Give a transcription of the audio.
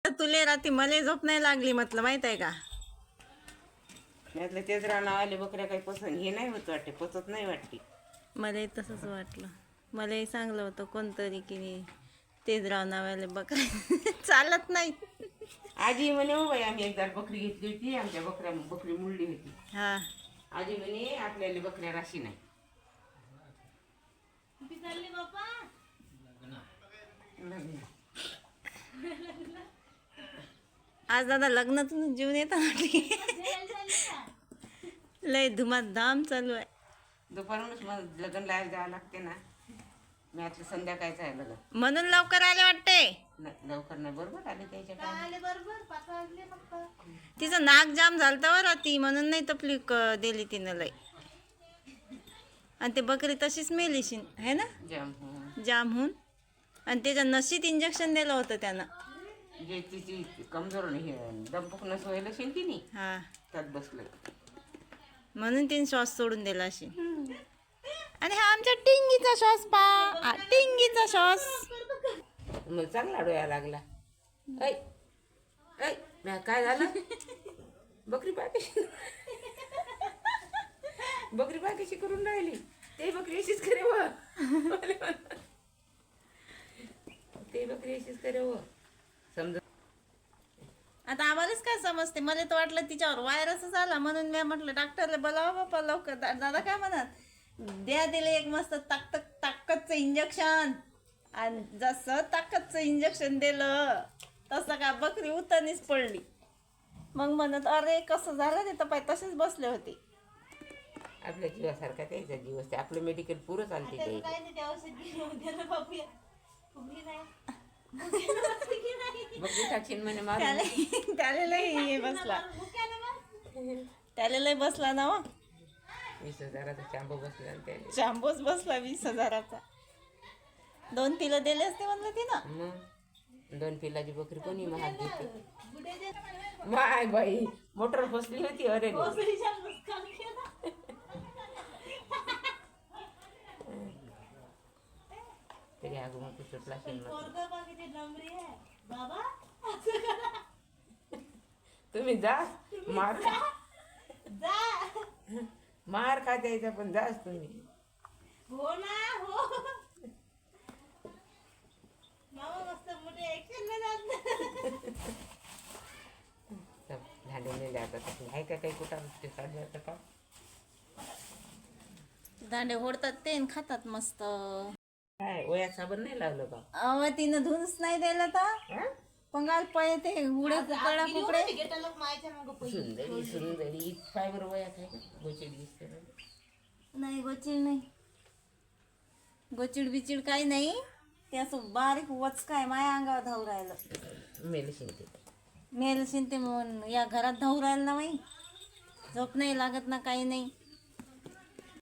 तुले रात्री मला झोप नाही लागली म्हटलं माहित आहे का. त्यातलं तेच राहणं आले बकऱ्या काही पसंत हे नाही होत वाटते, पचत नाही वाटते. मलाही तसंच वाटलं. मलाही सांगलं होतं कोणतरी की तेच रावणावाले बकऱ्या चालत नाही. आजी म्हणे हो बाई आम्ही एकदा बकरी घेतली होती, आमच्या बकरी मुलली होती. हा आजी म्हणे आपल्याला बकऱ्या राशी नाही. आज दादा लग्नातून जीवन येतात लय धुमाधाम चालू आहे. दुपारूनच मग लग्न लायला जावं लागते ना. मी आता संध्याकाळचं आहे लग्न. म्हणून लवकर आले वाटते. नाही लवकर नाही, बरोबर आले त्याच्या time. तिचं नाक जाम झालं बरं ती म्हणून नाही तपली दिली तिनं लय. आणि ते बकरी तशीच मेलीशीन है ना जाम होऊन. आणि त्याच्या नशीत इंजेक्शन दिलं होतं त्यानं. जे तिची कमजोर नाही दमपुक नस व्हायला असेल की नाही हा त्यात बसलं म्हणून तिने श्वास सोडून दिला असेल. आणि हा आमच्या टिंगीचा श्वास पा टिंगीचा श्वास मग चांगला डोळा लागला. ऐ ऐ काय झालं बकरी पाकशी बकरी पाकशी करून राहिली. ते बकरी अशीच करे व ते बकरी अशीच करे व समजा. आता आम्हालाच काय समजते. मला तर वाटलं तिच्यावर व्हायरसच आला म्हणून मी म्हटलं डॉक्टरला बोलावा बाप्पा लवकर. दादा काय म्हणत द्या दिले एक मस्त ताकदचं इंजेक्शन. आणि जसं ताकदचं इंजेक्शन दिलं तसं का बकरी उतनीच पडली. मग म्हणत अरे कसं झालं ते तर पाय तसेच बसले होते. आपल्या जीवासारखा त्याचा जीव असते. आपलं मेडिकल पुरं चालते ते. बकरी टाकशील म्हणे मारून. त्याला लय बसला त्याला लय बसला ना. 20,000चा चांबो बसला आणि त्याने चांबोच बसला 20,000चा. 2 पिलं दिले असते म्हणलं तिनं. मग 2 पिलाची बकरी कोणी महाग घेते. माय बाई मोटर फसली होती. अरे तरी अगोदर तू सुटला तुम्ही जा मार खा द्यायचा पण जाच तुम्ही. हो ना हो मस्त मोठे ऍक्शन झालेले आता आहे का काही कुठं ते साडे का दांडे ओढतात ते आणि खातात मस्त. काय वयात साबण नाही लावलं का. अव तिनं धुवूनच नाही दिलं तर पंगाल पळे ते उडे कुकडा कुकडे सुंदरी सुंदरी फायबर वयात आहे का गोचिड दिसते नाही. गोचिड नाही गोचिड बिचिड काही नाही. ते असं बारीक वचका आहे माझ्या अंगावर धावू राहिलं. मेलशीन ते या घरात धावू राहिलं ना बाई. झोप नाही लागत ना काही नाही.